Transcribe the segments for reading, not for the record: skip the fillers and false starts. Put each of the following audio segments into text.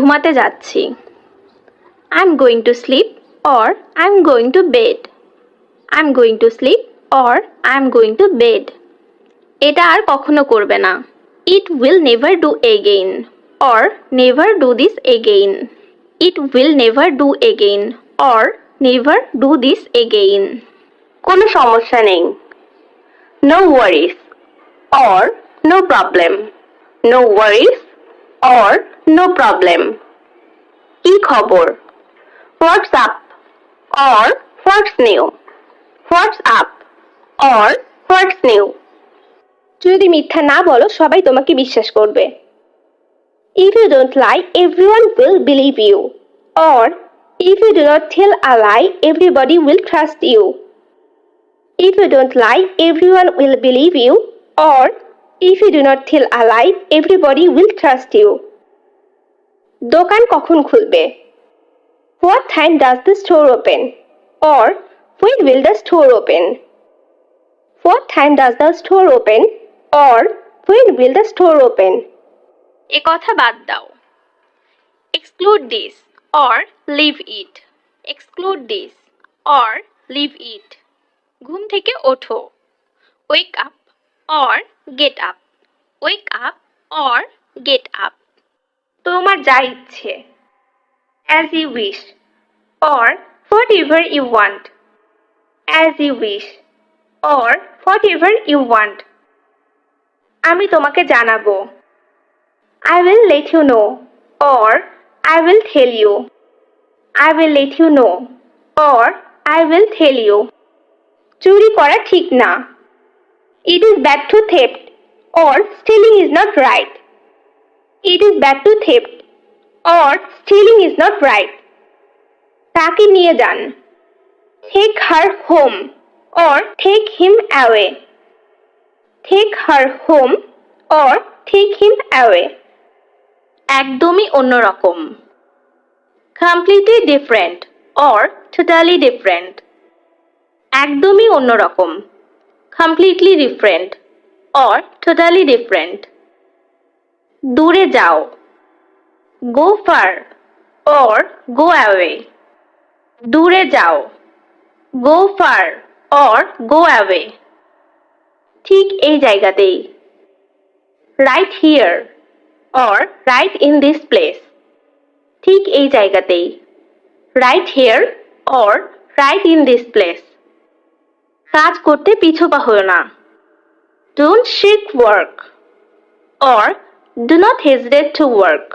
ঘুমাতে যাচ্ছি। I'm going to sleep or I'm going to bed. I'm going to sleep or I'm going to bed. এটা আর কখনো করবে না। It will never do again or never do this again. It will never do again or never do this again. কোনো সমস্যা নেই। No worries or no problem. No worries or no problem. কি খবর? What's up or what's new? What's up or what's new? যদি মিথ্যা না বলো সবাই তোমাকে বিশ্বাস করবে। If you don't lie, everyone will believe you. Or if you do not tell a lie, everybody will trust you. If you don't lie, everyone will believe you. Or if you do not tell a lie, everybody will trust you. দোকান কখন খুলবে? What time does the store open? Or when will the store open? What time does the store open? Or when will the store open? এ কথা বাদ দাও। Exclude this or leave it. Exclude this or leave it. ঘুম থেকে ওঠো। Wake up or get up. Wake up or get up. তোমার যা ইচ্ছে। As you wish or whatever you want. As you wish or whatever you want. আমি তোমাকে জানাবো। I will let you know or I will tell you. I will let you know or I will tell you. চুরি করা ঠিক না। It is bad to theft or stealing is not right. It is bad to theft or stealing is not right. তাকে নিয়ে যান। Take her home or take him away. Take her home or take him away. একদমই অন্যরকম। Completely different or totally different. একদমই অন্যরকম। Completely different or totally different. দূরে যাও। Go far or go away. দূরে যাও। Go far or go away. ঠিক এই জায়গাতেই। Right here or right in this place. ঠিক এই জায়গাতেই। Right here or right in this place. কাজ করতে পিছপা হও না। Don't shirk work or do not hesitate to work.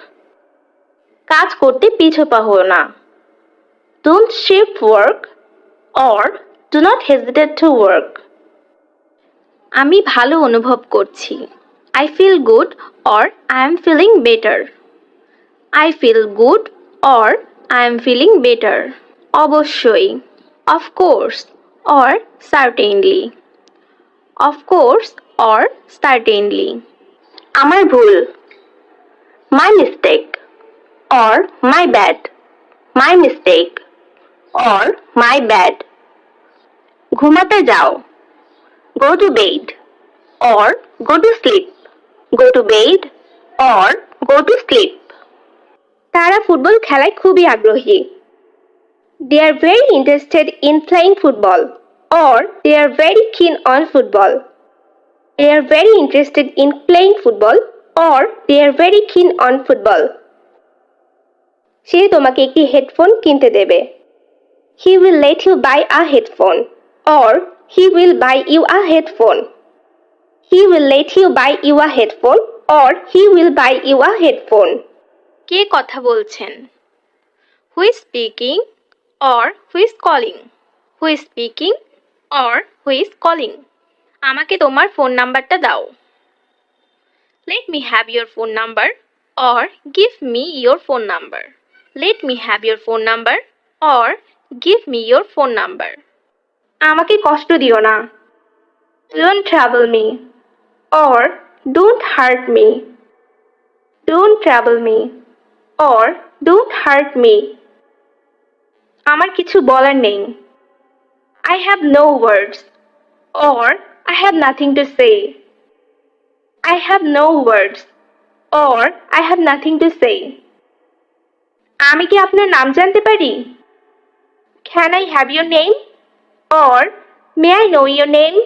কাজ করতে পিছপা হও না। Don't shirk work or do not hesitate to work. আমি ভালো অনুভব করছি। I feel good or I am feeling better. I feel good or I am feeling better. অবশ্যই। Of course or certainly. Of course or certainly. আমার ভুল। My mistake or my bad. My mistake or my bad. ঘুমাতে যাও। Go to bed or go to sleep. Go to bed or go to sleep. তারা football খেলায় খুবই আগ্রহী। They are very interested in playing football or they are very keen on football. They are very interested in playing football or they are very keen on football. সে তোমাকে একটি headphone কিনতে দেবে। He will let you buy a headphone or he will buy you a headphone. He will let you buy you a headphone or he will buy you a headphone. কে কথা বলছেন? Who is speaking or who is calling? Who is speaking or who is calling? আমাকে তোমার phone নাম্বারটা দাও। Let me have your phone number or give me your phone number. Let me have your phone number or give me your phone number. আমাকে কষ্ট দিও না। Don't trouble me or don't hurt me. Don't trouble me or don't hurt me. আমার কিছু বলার নেই। I have no words or I have nothing to say. I have no words or I have nothing to say. আমি কি আপনার নাম জানতে পারি? Can I have your name? Or may I know your name?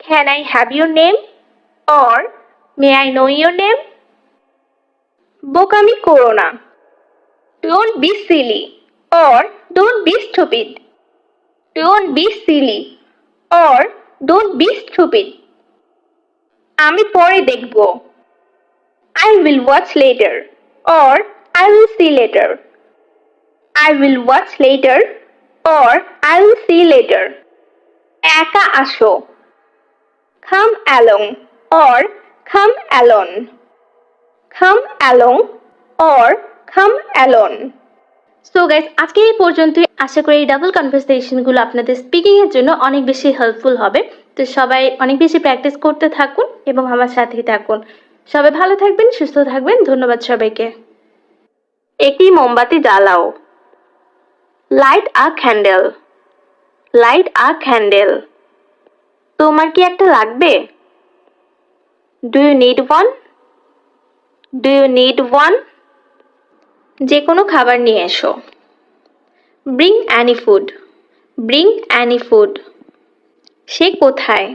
Can I have your name? Or may I know your name? বোকামি করো না। Don't be silly or don't be stupid. Don't be silly or don't be stupid. আমি পরে দেখব। I will watch later or I will see later. I will watch later or I will see later. একা আসো। Come along or come alone. Come along or come alone. So guys, আজকে এই পর্যন্তই। আশা করি এই ডাবল কনভারসেশনগুলো আপনাদের স্পিকিংয়ের জন্য অনেক বেশি হেল্পফুল হবে। তো সবাই অনেক বেশি প্র্যাকটিস করতে থাকুন এবং আমার সাথেই থাকুন। সবাই ভালো থাকবেন, সুস্থ থাকবেন। ধন্যবাদ সবাইকে। একটি মোমবাতি জ্বালাও। Light a candle. Light a candle. তোমার কি একটা লাগবে? Do you need one? Do you need one? যে কোনো খাবার নিয়ে এসো। Bring any food. Bring any food. সে কোথায়?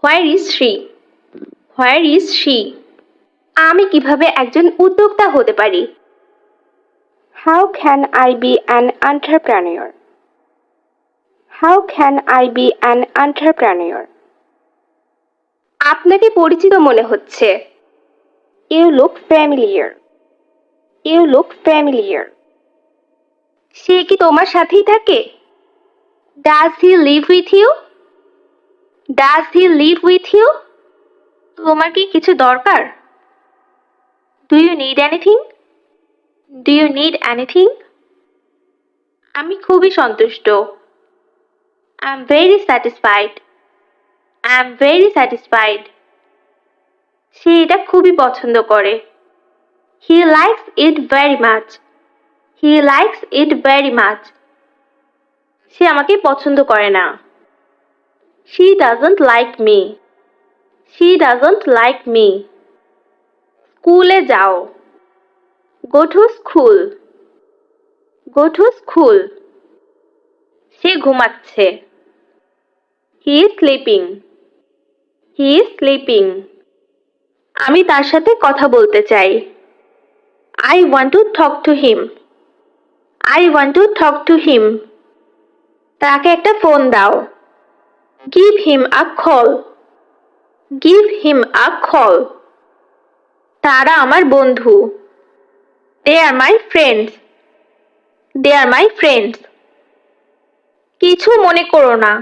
Where is she? Where is she? আমি কিভাবে একজন উদ্যোক্তা হতে পারি? How can I be an entrepreneur? How can I be an entrepreneur? আপনাকে পরিচিত মনে হচ্ছে। You look familiar. You look familiar. সে কি তোমার সাথেই থাকে? Does he live with you? Does he live with you? তোমার কি কিছু দরকার? Do you need anything? Do you need anything? আমি খুবই সন্তুষ্ট। I am very satisfied. I am very satisfied. সে এটা খুবই পছন্দ করে। He likes it very much. He likes it very much. সে আমাকে পছন্দ করে না। She doesn't like me. She doesn't like me. স্কুলে যাও। Go to school. Go to school. সে ঘুমাচ্ছে। He is sleeping. He is sleeping. আমি তার সাথে কথা বলতে চাই। I want to talk to him. I want to talk to him. তাকে একটা ফোন দাও। Give him a call. Give him a call. তারা আমার বন্ধু। They are my friends. They are my friends. কিছু মনে করো না।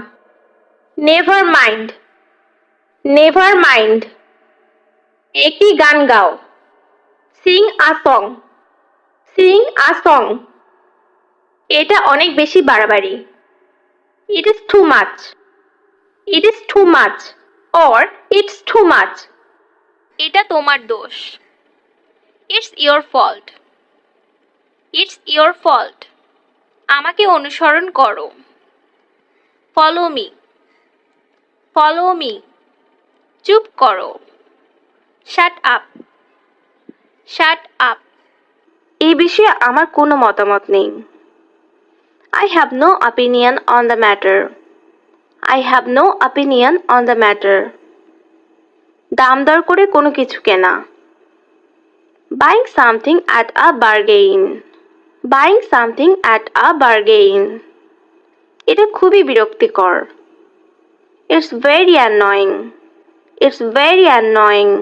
Never mind. Never mind. একটি গান গাও। Sing a song. Sing a song. এটা অনেক বেশি বাড়াবাড়ি। It is too much. It is too much. Or it's too much. এটা তোমার দোষ। It's your fault. It's your fault. আমাকে অনুসরণ করো। Follow me. Follow me. চুপ করো। Shut up. Shut up. এই বিষয়ে আমার কোনো মতামত নেই। I have no opinion on the matter. I have no opinion on the matter. দাম দর করে কোনো কিছু কেনা। Buying something at a bargain. Buying something at a bargain. এটা খুবই বিরক্তিকর। It's very annoying. It's very annoying.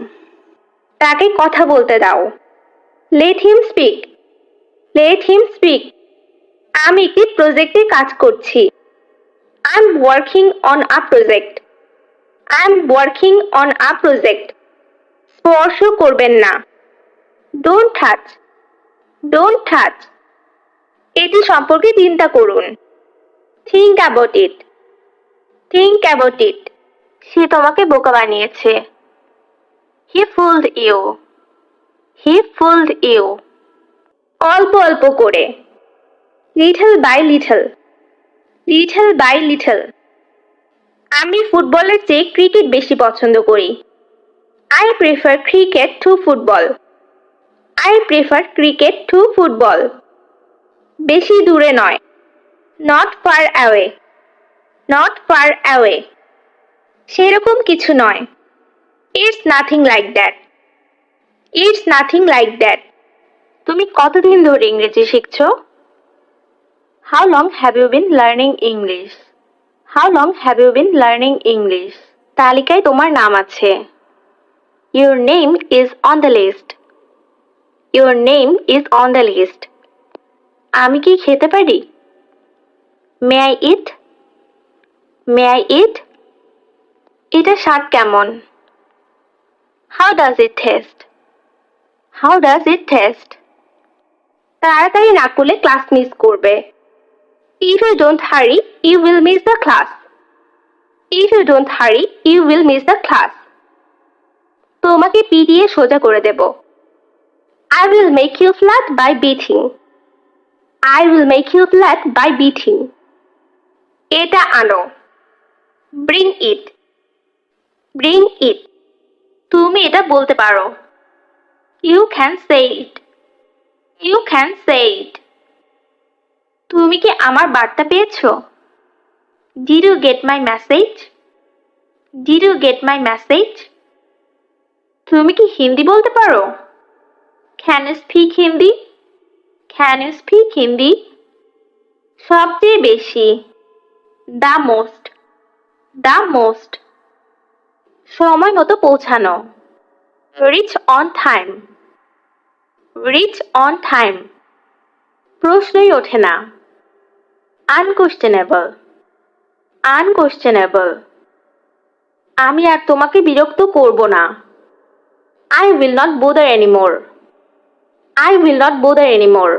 তাকে কথা বলতে দাও। Let him speak. Let him speak. আমি একটি প্রজেক্টে কাজ করছি। I'm working on a project. I'm working on a project. স্পর্শ করবেন না। Don't touch. Don't touch. এটি সম্পর্কে চিন্তা করুন। Think about it. Think about it. সে তোমাকে বোকা বানিয়েছে। He fooled you. He fooled you. অল্প অল্প করে। Little by little. Little by little. আমি ফুটবলের চেয়ে ক্রিকেট বেশি পছন্দ করি। I prefer cricket to football. I prefer cricket to football. বেশি দূরে নয়। Not far away. Not far away. সেরকম কিছু নয়। It's nothing like that. It's nothing like that. তুমি কতদিন ধরে ইংরেজি শিখছো? How long have you been learning English? How long have you been learning English? তালিকায় তোমার নাম আছে। Your name is on the list. Your name is on the list. আমি কি খেতে পারি? May I eat? May I eat? এটা স্বাদ কেমন? How does it taste? How does it taste? তাড়াতাড়ি না করলে ক্লাস মিস করবে। If you don't hurry, you will miss the class. If you don't hurry, you will miss the class. তোমাকে পিটিয়ে সোজা করে দেব। I will make you flat by beating. I will make you flat by beating. এটা আনো। Bring it. Bring it. তুমি এটা বলতে পারো। You can say it. You can say it. তুমি কি আমার বার্তা পেয়েছো? Did you get my message? Did you get my message? তুমি কি হিন্দি বলতে পারো? Can you speak Hindi? Can you speak Hindi? সবচেয়ে বেশি। The most. The most. সময় মতো পৌঁছানো। Reach on time. Reach on time. প্রশ্নই ওঠে না। Unquestionable. Unquestionable. আমি আর তোমাকে বিরক্ত করব না। I will not bother anymore. I will not bother anymore.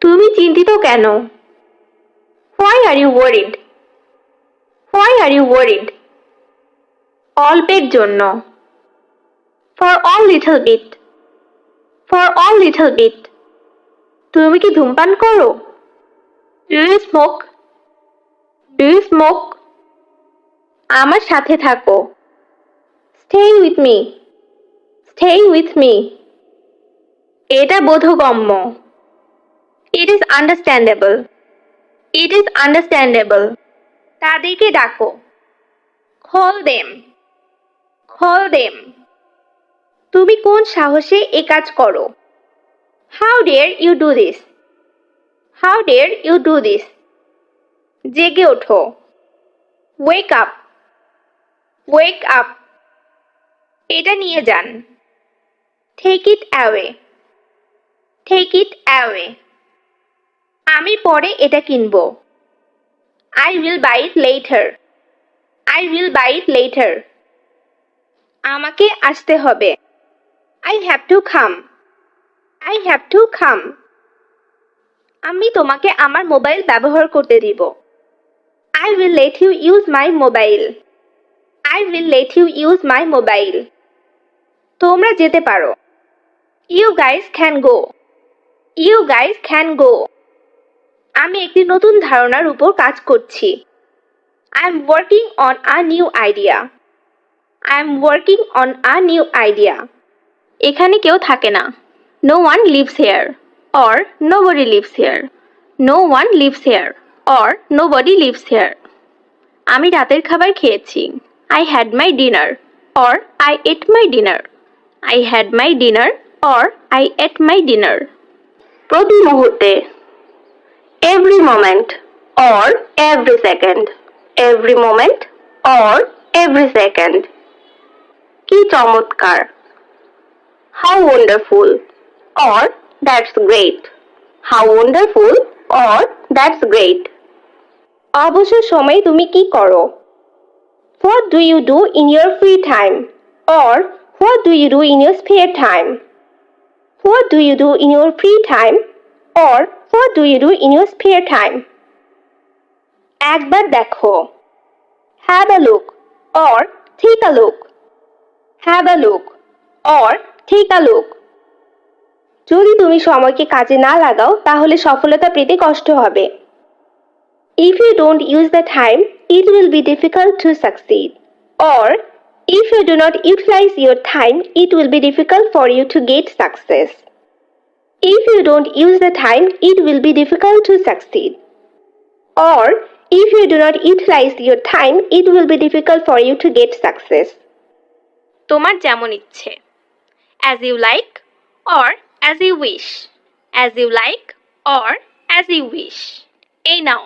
তুমি চিন্তিত কেন? Why are you worried? Why are you worried? অল্পের জন্য। For all little bit. For all little bit. তুমি কি ধূমপান করো? Do you smoke? Do you smoke? আমার সাথে থাকো। Stay with me. Stay with me. এটা বোধগম্য। It is understandable. It is understandable. তাদেরকে ডাকো। Call them. Call them. তুমি কোন সাহসে এ কাজ করো? How dare you do this? How dare you do this? জেগে ওঠো। Wake up. Wake up. এটা নিয়ে যান। Take it away. Take it away. আমি পরে এটা কিনবো। I will buy it later. I will buy it later. আমাকে আসতে হবে। I have to come. I have to come. আমি তোমাকে আমার মোবাইল ব্যবহার করতে দিব। I will let you use my mobile. I will let you use my mobile. তোমরা যেতে পারো। You guys can go. You guys can go. আমি একটি নতুন ধারণার উপর কাজ করছি। I am working on a new idea. I am working on a new idea. এখানে কেউ থাকে না। No one lives here or nobody lives here. No one lives here or nobody lives here. আমি রাতের খাবার খেয়েছি। I had my dinner or I ate my dinner. I had my dinner or I ate my dinner. প্রতি মুহূর্তে। Every moment or every second. Every moment or every second. কি চমৎকার। How wonderful or that's great. How wonderful or that's great. অবসর সময়ে তুমি কি করো? What do you do in your free time? Or what do you do in your spare time? What do you do in your free time? Or what do you do in your spare time? একবার দেখো। Have a look or take a look. Have a look or take a look. যদি তুমি সময়কে কাজে না লাগাও তাহলে সফলতা পেতে কষ্ট হবে। If you don't use the time, it will be difficult to succeed. Or If you do not utilize your time, it will be difficult for you to get success. If you don't use the time, it will be difficult to succeed. Or, if you do not utilize your time, it will be difficult for you to get success. তোমার যেমন ইচ্ছে. As you like or as you wish. As you like or as you wish. এই নাও.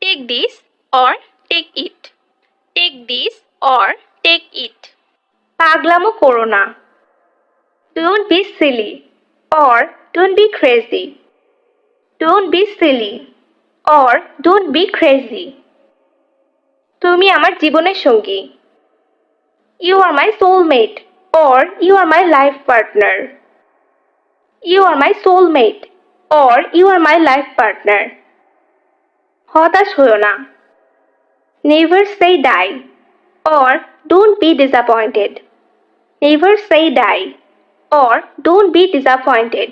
Take this or take it. Take this or take it. পাগলামো করো না. Don't be silly or don't be crazy. Don't be silly or don't be crazy. তুমি আমার জীবনের সঙ্গী. You are my soulmate or you are my life partner. You are my soulmate or you are my life partner. হতাশ হয়ো না. Never say die or don't be disappointed. Never say die or don't be disappointed.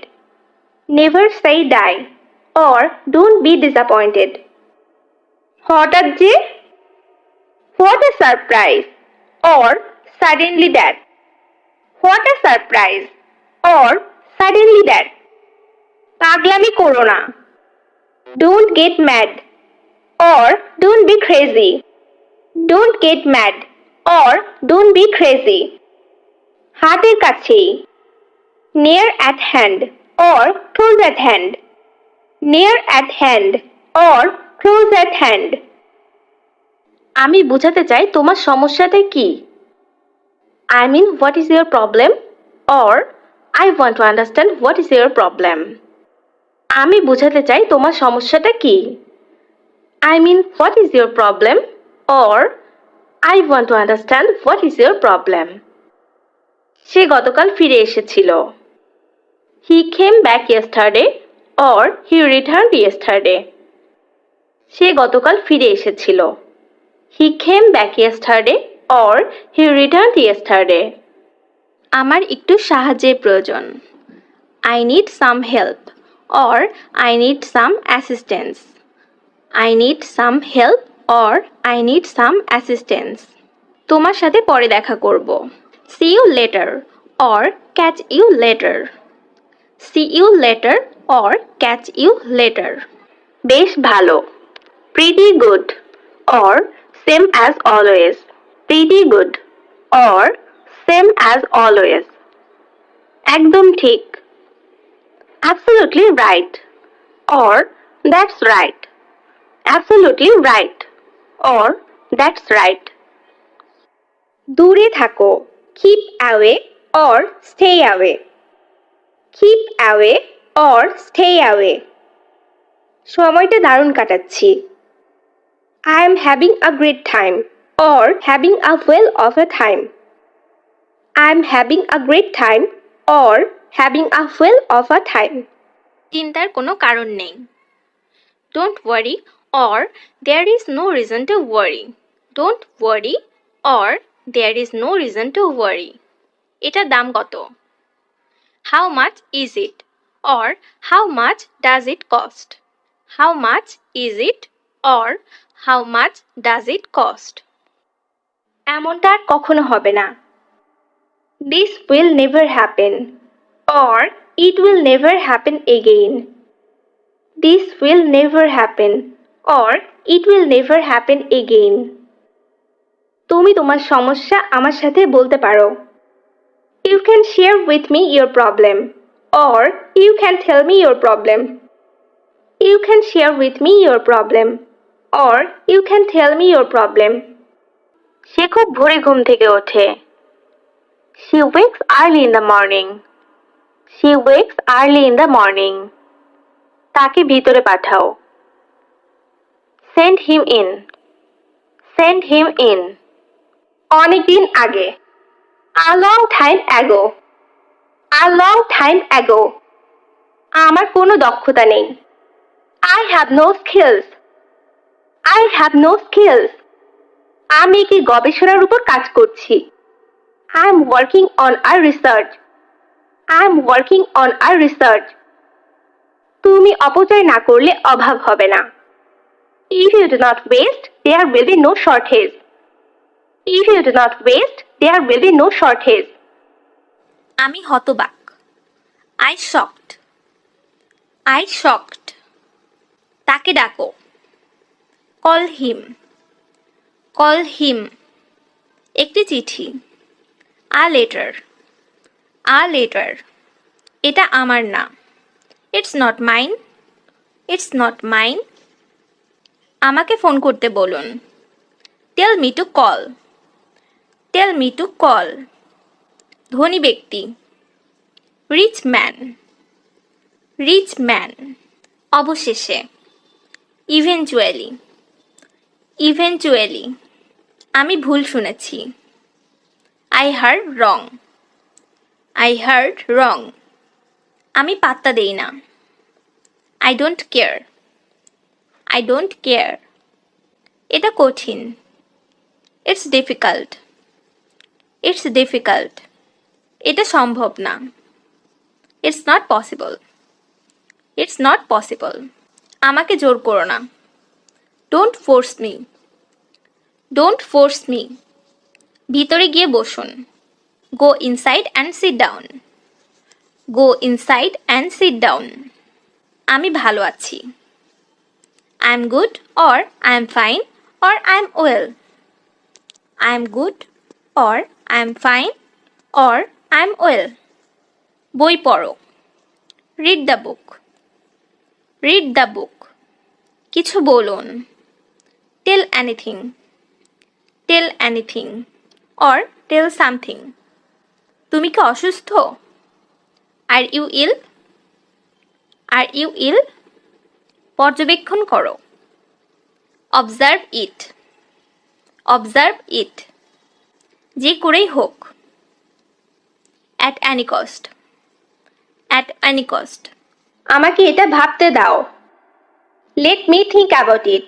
Never say die or don't be disappointed. হঠাৎ যে. What a surprise or suddenly that. What a surprise or suddenly that. পাগলামি করো না. Don't get mad or don't be crazy. Don't get mad or don't be crazy. হাতের কাছেই. Near at hand or close at hand. Near at hand or close at hand. আমি বোঝাতে চাই তোমার সমস্যাটা কি. I mean what is your problem or I want to understand what is your problem. আমি বোঝাতে চাই তোমার সমস্যাটা কি. I mean what is your problem or I want to understand what is your problem. সে গতকাল ফিরে এসেছিল. He came back yesterday or he returned yesterday. সে গতকাল ফিরে এসেছিল. He came back yesterday or he returned yesterday. আমার একটু সাহায্যের প্রয়োজন. I need some help or I need some assistance. I need some help or I need some assistance. তোমার সাথে পরে দেখা করব. See you later or catch you later. See you later or catch you later. বেশ ভালো. Pretty good or same as always. Pretty good or same as always. একদম ঠিক. Absolutely right or that's right. Absolutely right or that's right. দূরে থাকো. Keep away or stay away. Keep away or stay away. সময়টা দারুণ কাটাচ্ছি. I am having a great time or having a whale of a time. I am having a great time or having a whale of a time. চিন্তার কোনো কারণ নেই. Don't worry or there is no reason to worry. Don't worry or there is no reason to worry. এটার দাম কত? How much is it or how much does it cost? How much is it or how much does it cost? এমনটা আর কখনো হবে না. This will never happen or it will never happen again. This will never happen or it will never happen again. তুমি তোমার সমস্যা আমার সাথে বলতে পারো. You can share with me your problem or you can tell me your problem. You can share with me your problem or you can tell me your problem. সে খুব ভোরে ঘুম থেকে ওঠে. She wakes early in the morning. She wakes early in the morning. তাকে ভিতরে পাঠাও. Send him in. Send him in. অনেকদিন আগে. A long time ago. A long time ago. আমার কোনো দক্ষতা নেই. I have no skills. I have no skills. আমি একটি গবেষণার উপর কাজ করছি. I am working on a research. I am working on a research. তুমি অপচয় না করলে অভাব হবে না. If you do not waste, there will be no shortage. If you do not waste, there will be no shortage. আমি হতবাক। I shocked. I shocked. তাকে ডাকো। Call him. Call him. একটি চিঠি। A letter. A letter. এটা আমার না। It's not mine. It's not mine. আমাকে ফোন করতে বলুন। Tell me to call. Tell me to call. ধনী ব্যক্তি। Rich man. Rich man. অবশেষে। Eventually. Eventually. আমি ভুল শুনেছি। I heard wrong. I heard wrong. আমি পাত্তা দেই না। I don't care. I don't care. এটা কঠিন। It's difficult. It's difficult. এটা সম্ভব না। It's not possible. It's not possible. আমাকে জোর করো না। Don't force me. Don't force me. ভিতরে গিয়ে বসুন। Go inside and sit down. Go inside and sit down. আমি ভালো আছি। I'm good or I'm fine or I'm well. I'm good or I'm fine or I'm well. বই পড়ো। Read the book. Read the book. কিছু বলুন। Tell anything. Tell anything or tell something. তুমি কি অসুস্থ? Are you ill? Are you ill? পর্যবেক্ষণ করো। Observe it. Observe it. যে করেই হোক। At any cost. At any cost. আমাকে এটা ভাবতে দাও। Let me think about it.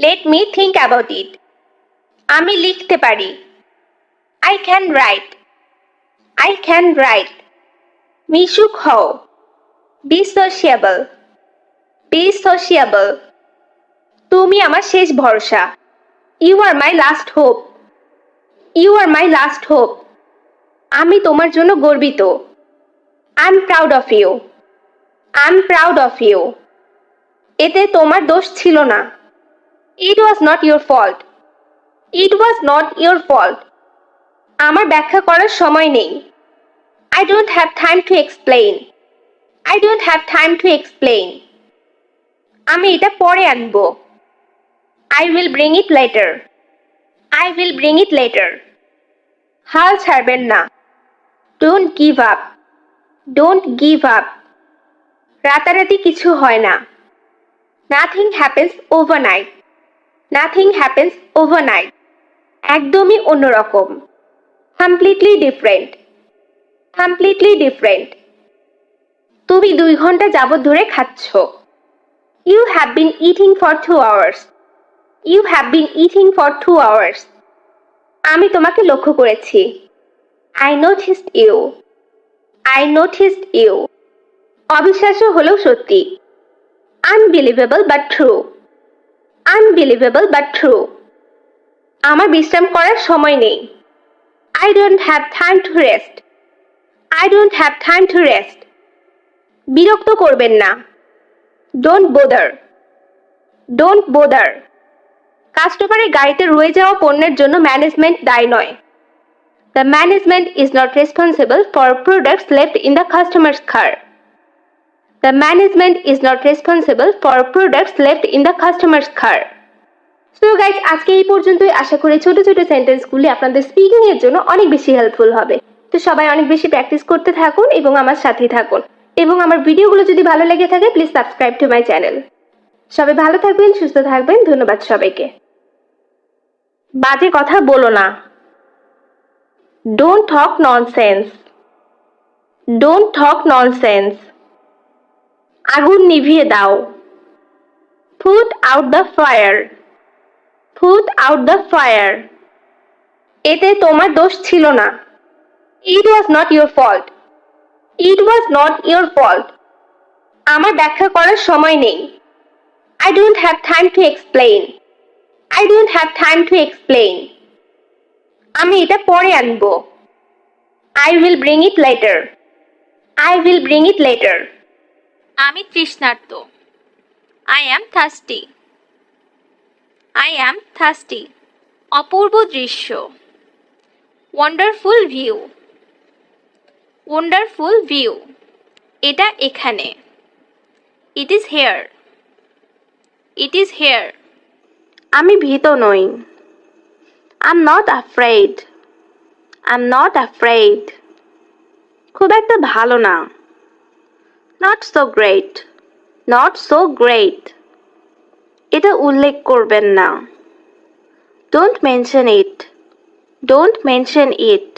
Let me think about it. আমি লিখতে পারি। I can write. I can write. মিশুক হও। Be sociable. Be sociable. তুমি আমার শেষ ভরসা। You are my last hope. You are my last hope. আমি তোমার জন্য গর্বিত। I'm proud of you. I'm proud of you. এতে তোমার দোষ ছিল না। It was not your fault. It was not your fault. আমার ব্যাখ্যা করার সময় নেই। I don't have time to explain. I don't have time to explain. আমি এটা পরে আনবো। I will bring it later. I will bring it later. হাল ছাড়বেন না। Don't give up. Don't give up. রাতারাতি কিছু হয় না। Nothing happens overnight. Nothing happens overnight. একদমই অন্যরকম। Completely different. Completely different. তুমি 2 ঘন্টা যাবত ধরে খাচ্ছ। You have been eating for 2 hours. You have been eating for 2 hours. আমি তোমাকে লক্ষ্য করেছি। I noticed you. I noticed you. অবিশ্বাস্য হলেও সত্যি। Unbelievable but true. Unbelievable but true. আমার বিশ্রাম করার সময় নেই। I don't have time to rest. I don't have time to rest. বিরক্ত করবেন না। Don't bother. Don't bother. কাস্টমারের গাড়িতে রয়ে যাওয়া পণ্যের জন্য ম্যানেজমেন্ট দায়ী নয়। The management is not responsible for products left in the customer's car. The management is not responsible for products left in the customer's car. So guys, আজকে এই পর্যন্তই। আশা করি ছোট ছোট সেন্টেন্সগুলি আপনাদের স্পিকিং এর জন্য অনেক বেশি হেল্পফুল হবে। তো সবাই অনেক বেশি প্র্যাকটিস করতে থাকুন এবং আমার সাথেই থাকুন। এবং আমার ভিডিওগুলো যদি ভালো লেগে থাকে please subscribe to my channel. সবাই ভালো থাকবেন, সুস্থ থাকবেন। ধন্যবাদ সবাইকে। বাজে কথা বলো না। Don't talk nonsense. Don't talk nonsense. আগুন নিভিয়ে দাও। Put out the fire. Put out the fire. এতে তোমার দোষ ছিল না। It was not your fault. It was not your fault. আমার ব্যাখ্যা করার সময় নেই। I don't have time to explain. I don't have time to explain. আমি এটা পরে আনবো। I will bring it later. I will bring it later. আমি তৃষ্ণার্ত। I am thirsty. I am thirsty. অপূর্ব দৃশ্য। Wonderful view. Wonderful view. এটা এখানে। It is here. It is here. আমি ভীত নই। I'm not afraid. I'm not afraid. খুব একটা ভালো না। Not so great. Not so great. এটা উল্লেখ করবেন না। Don't mention it. Don't mention it.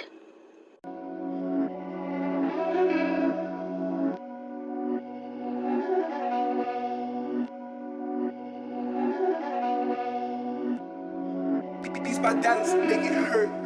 These my dance make it hurt.